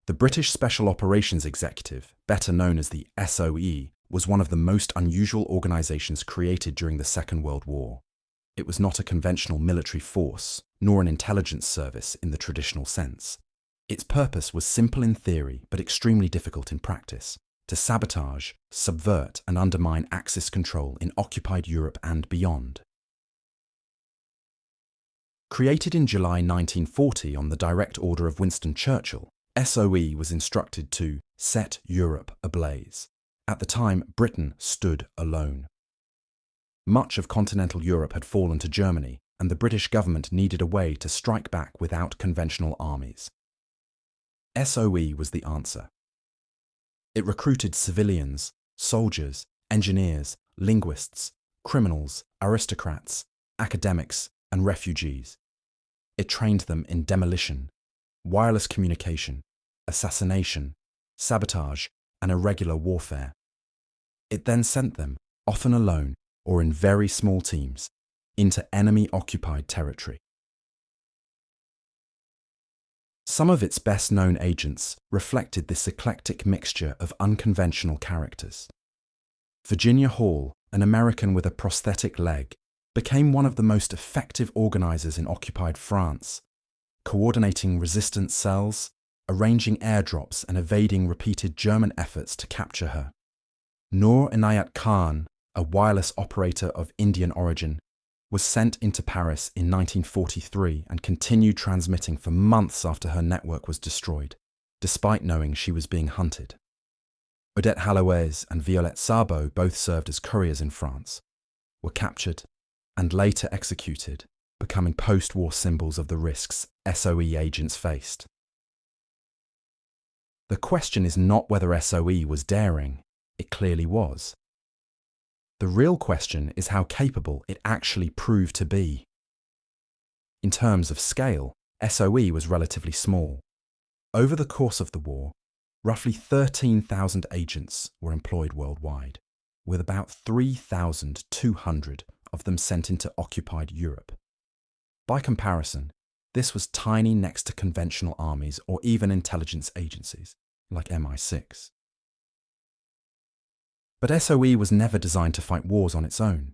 The British Special Operations Executive, better known as the SOE, was one of the most unusual organisations created during the Second World War. It was not a conventional military force, nor an intelligence service in the traditional sense. Its purpose was simple in theory, but extremely difficult in practice: to sabotage, subvert and undermine Axis control in occupied Europe and beyond. Created in July 1940 on the direct order of Winston Churchill, SOE was instructed to set Europe ablaze. At the time, Britain stood alone. Much of continental Europe had fallen to Germany, and the British government needed a way to strike back without conventional armies. SOE was the answer. It recruited civilians, soldiers, engineers, linguists, criminals, aristocrats, academics, and refugees. It trained them in demolition, wireless communication, assassination, sabotage, and irregular warfare. It then sent them, often alone or in very small teams, into enemy-occupied territory. Some of its best-known agents reflected this eclectic mixture of unconventional characters. Virginia Hall, an American with a prosthetic leg, became one of the most effective organisers in occupied France, coordinating resistance cells, arranging airdrops and evading repeated German efforts to capture her. Noor Inayat Khan, a wireless operator of Indian origin, was sent into Paris in 1943 and continued transmitting for months after her network was destroyed, despite knowing she was being hunted. Odette Haloez and Violette Sabo, both served as couriers in France, were captured and later executed, becoming post-war symbols of the risks SOE agents faced. The question is not whether SOE was daring. It clearly was. The real question is how capable it actually proved to be. In terms of scale, SOE was relatively small. Over the course of the war, roughly 13,000 agents were employed worldwide, with about 3,200 of them sent into occupied Europe. By comparison, this was tiny next to conventional armies or even intelligence agencies, like MI6. But SOE was never designed to fight wars on its own.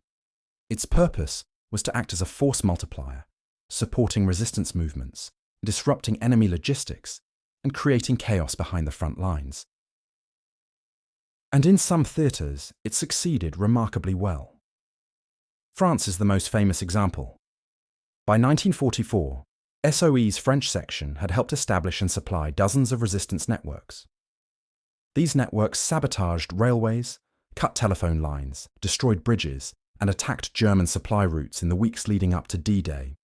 Its purpose was to act as a force multiplier, supporting resistance movements, disrupting enemy logistics, and creating chaos behind the front lines. And in some theatres, it succeeded remarkably well. France is the most famous example. By 1944, SOE's French section had helped establish and supply dozens of resistance networks. These networks sabotaged railways, cut telephone lines, destroyed bridges, and attacked German supply routes in the weeks leading up to D-Day.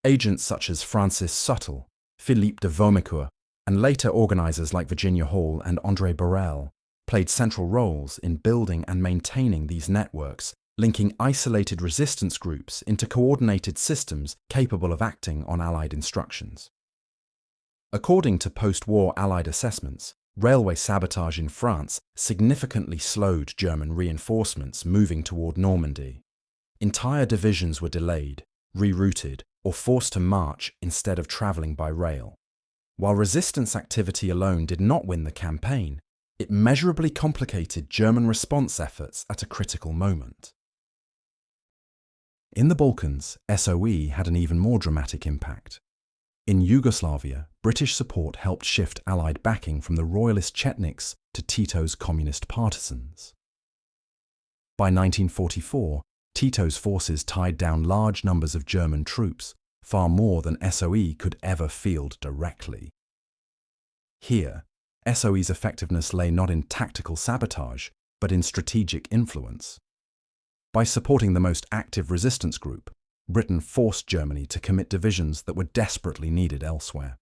Agents such as Francis Suttle, Philippe de Vaumecourt, and later organisers like Virginia Hall and André Borel played central roles in building and maintaining these networks, linking isolated resistance groups into coordinated systems capable of acting on Allied instructions. According to post-war Allied assessments, railway sabotage in France significantly slowed German reinforcements moving toward Normandy. Entire divisions were delayed, rerouted, or forced to march instead of travelling by rail. While resistance activity alone did not win the campaign, it measurably complicated German response efforts at a critical moment. In the Balkans, SOE had an even more dramatic impact. In Yugoslavia, British support helped shift Allied backing from the royalist Chetniks to Tito's communist partisans. By 1944, Tito's forces tied down large numbers of German troops, far more than SOE could ever field directly. Here, SOE's effectiveness lay not in tactical sabotage, but in strategic influence. By supporting the most active resistance group, Britain forced Germany to commit divisions that were desperately needed elsewhere.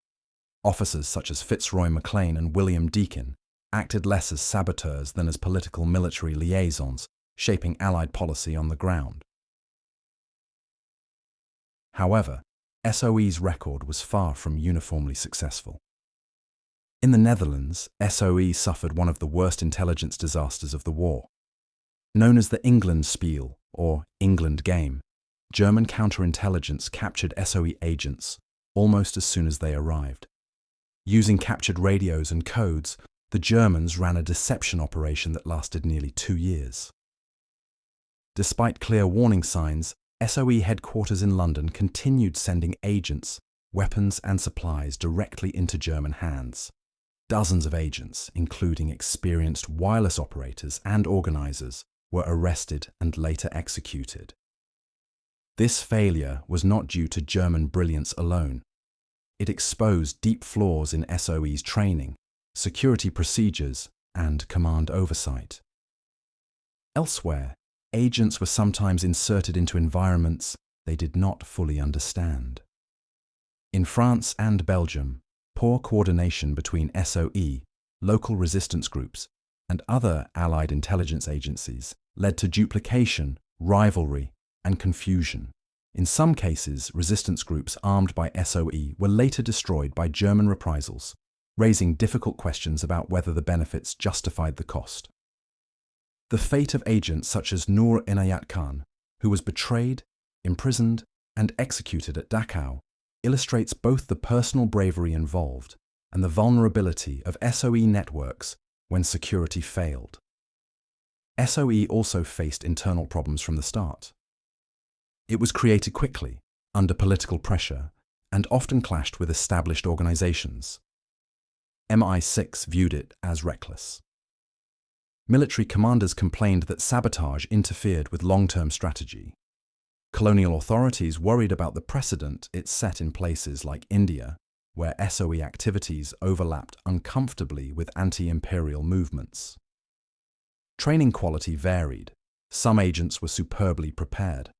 Officers such as Fitzroy Maclean and William Deakin acted less as saboteurs than as political military liaisons, shaping Allied policy on the ground. However, SOE's record was far from uniformly successful. In the Netherlands, SOE suffered one of the worst intelligence disasters of the war. Known as the England Spiel, or England Game, German counterintelligence captured SOE agents almost as soon as they arrived. Using captured radios and codes, the Germans ran a deception operation that lasted nearly 2 years. Despite clear warning signs, SOE headquarters in London continued sending agents, weapons and supplies directly into German hands. Dozens of agents, including experienced wireless operators and organizers, were arrested and later executed. This failure was not due to German brilliance alone. It exposed deep flaws in SOE's training, security procedures, and command oversight. Elsewhere, agents were sometimes inserted into environments they did not fully understand. In France and Belgium, poor coordination between SOE, local resistance groups, and other Allied intelligence agencies led to duplication, rivalry, and confusion. In some cases, resistance groups armed by SOE were later destroyed by German reprisals, raising difficult questions about whether the benefits justified the cost. The fate of agents such as Noor Inayat Khan, who was betrayed, imprisoned, and executed at Dachau, illustrates both the personal bravery involved and the vulnerability of SOE networks when security failed. SOE also faced internal problems from the start. It was created quickly, under political pressure, and often clashed with established organizations. MI6 viewed it as reckless. Military commanders complained that sabotage interfered with long-term strategy. Colonial authorities worried about the precedent it set in places like India, where SOE activities overlapped uncomfortably with anti-imperial movements. Training quality varied. Some agents were superbly prepared.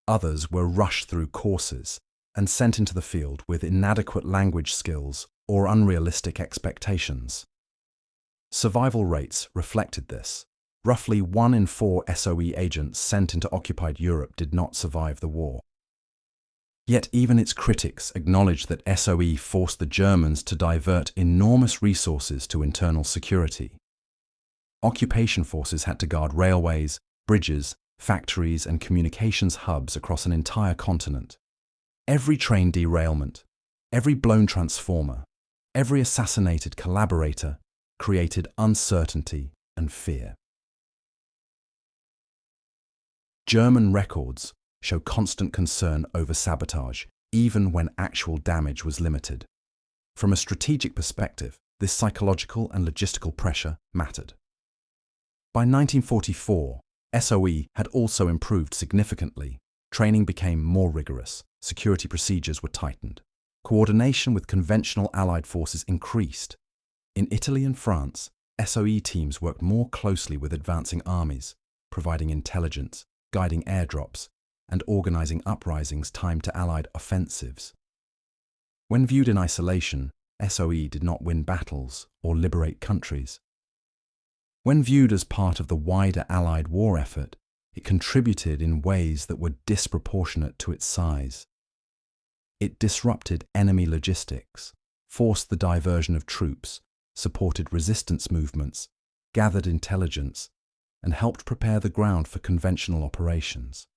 Others were rushed through courses and sent into the field with inadequate language skills or unrealistic expectations. Survival rates reflected this. Roughly 1 in 4 SOE agents sent into occupied Europe did not survive the war. Yet even its critics acknowledged that SOE forced the Germans to divert enormous resources to internal security. Occupation forces had to guard railways, bridges, factories, and communications hubs across an entire continent. Every train derailment, every blown transformer, every assassinated collaborator created uncertainty and fear. German records show constant concern over sabotage, even when actual damage was limited. From a strategic perspective, this psychological and logistical pressure mattered. By 1944, SOE had also improved significantly. Training became more rigorous, security procedures were tightened. Coordination with conventional Allied forces increased. In Italy and France, SOE teams worked more closely with advancing armies, providing intelligence, guiding airdrops, and organizing uprisings timed to Allied offensives. When viewed in isolation, SOE did not win battles or liberate countries. When viewed as part of the wider Allied war effort, it contributed in ways that were disproportionate to its size. It disrupted enemy logistics, forced the diversion of troops, supported resistance movements, gathered intelligence, and helped prepare the ground for conventional operations.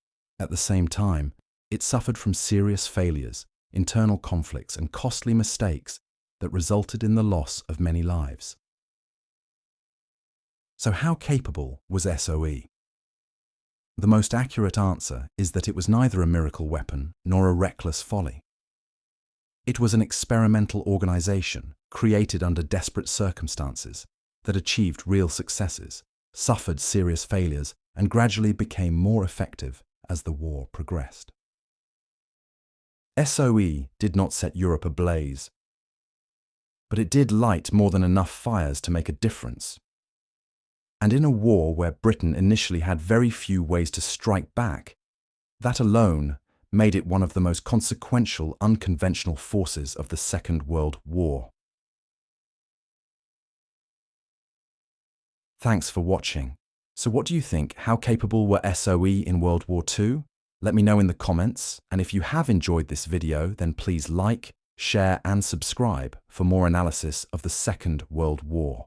At the same time, it suffered from serious failures, internal conflicts, and costly mistakes that resulted in the loss of many lives. So how capable was SOE? The most accurate answer is that it was neither a miracle weapon nor a reckless folly. It was an experimental organization created under desperate circumstances that achieved real successes, suffered serious failures, and gradually became more effective as the war progressed. SOE did not set Europe ablaze, but it did light more than enough fires to make a difference. And in a war where Britain initially had very few ways to strike back, that alone made it one of the most consequential unconventional forces of the Second World War. Thanks for watching. So what do you think? How capable were SOE in World War II? Let me know in the comments, and if you have enjoyed this video, then please like, share and subscribe for more analysis of the Second World War.